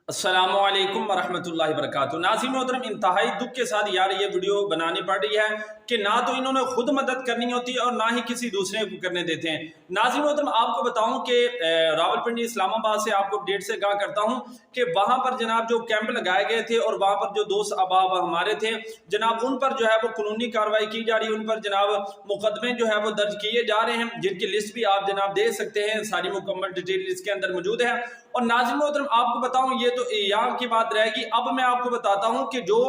السلام علیکم ورحمۃ اللہ وبرکاتہ۔ ناظرین محترم، انتہائی دکھ کے ساتھ یار یہ ویڈیو بنانی پڑ رہی ہے کہ نہ تو انہوں نے خود مدد کرنی ہوتی ہے اور نہ ہی کسی دوسرے کو کرنے دیتے ہیں۔ ناظرین محترم، آپ کو بتاؤں کہ راولپنڈی اسلام آباد سے آپ کو اپڈیٹ سے آگاہ کرتا ہوں کہ وہاں پر جناب جو کیمپ لگائے گئے تھے اور وہاں پر جو دوست احباب ہمارے تھے جناب، ان پر جو ہے وہ قانونی کارروائی کی جا رہی ہے، ان پر جناب مقدمے جو ہے وہ درج کیے جا رہے ہیں، جن کی لسٹ بھی آپ جناب دیکھ سکتے ہیں، ساری مکمل ڈیٹیل اس کے اندر موجود ہے۔ اور ناظرین محترم، آپ کو بتاؤں یہ تو یہاں کی بات رہے گی، اب میں آپ کو بتاتا ہوں کہ جو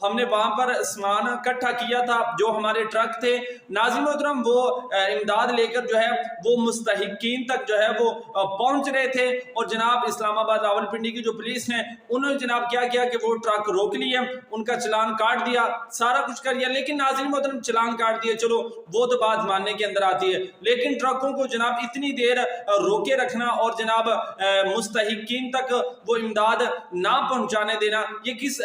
ہم نے وہاں پر سامان اکٹھا کیا تھا، جو ہمارے ٹرک تھے ناظرین محترم، وہ امداد لے کر جو ہے وہ مستحقین تک جو ہے وہ پہنچ رہے تھے، اور جناب اسلام آباد راولپنڈی کی جو پولیس نے انہوں نے جناب کیا کیا کہ وہ ٹرک روک لیے، ان کا چلان کاٹ دیا، سارا کچھ کر دیا۔ لیکن ناظرین محترم، چلان کاٹ دیے، چلو وہ تو بات ماننے کے اندر آتی ہے، لیکن ٹرکوں کو جناب اتنی دیر روکے رکھنا اور جناب مستحقین تک وہ امداد نہ پہنچانے دینا، یہ کس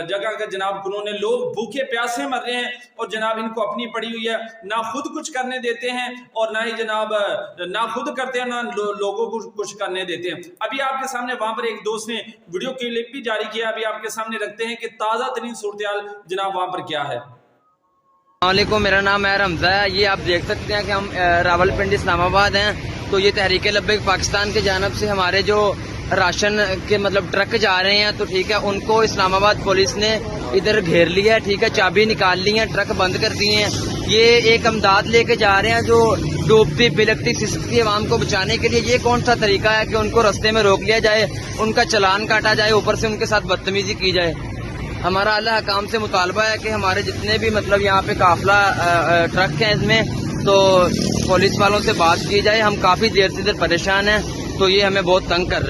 جگہ کا جناب قانون ہے؟ لوگ بھوکے پیاسے مر رہے ہیں اور جناب ان کو اپنی پڑی ہوئی ہے، نہ خود کچھ کرنے دیتے ہیں اور نہ ہی جناب نہ خود کرتے ہیں، نہ لوگوں کو کچھ کرنے دیتے ہیں۔ ابھی آپ کے سامنے وہاں پر ایک دوست نے ویڈیو کلپ بھی جاری کیا، ابھی آپ کے سامنے رکھتے ہیں کہ تازہ ترین صورتحال جناب وہاں پر کیا ہے۔ السلام علیکم، میرا نام ہے حمزہ ہے۔ یہ آپ دیکھ سکتے ہیں کہ ہم راولپنڈی اسلام آباد ہیں، تو یہ تحریک لبیک پاکستان کی جانب سے ہمارے جو راشن کے ٹرک جا رہے ہیں، تو ٹھیک ہے، ان کو اسلام آباد پولیس نے ادھر گھیر لیا ہے، ٹھیک ہے، چابی نکال لی ہے، ٹرک بند کر دیے ہیں۔ یہ ایک امداد لے کے جا رہے ہیں جو ڈوبتی بلکتی سسکتی عوام کو بچانے کے لیے۔ یہ کون سا طریقہ ہے کہ ان کو رستے میں روک لیا جائے، ان کا چلان کاٹا جائے، اوپر سے ان کے ساتھ بدتمیزی کی جائے؟ ہمارا اعلیٰ حکام سے مطالبہ ہے کہ ہمارے جتنے بھی یہاں پہ قافلہ ٹرک ہیں، اس میں تو پولیس والوں سے بات کی جائے۔ ہم کافی دیر سے ادھر پریشان ہیں، تو یہ ہمیں بہت تنگ کر رہے ہیں۔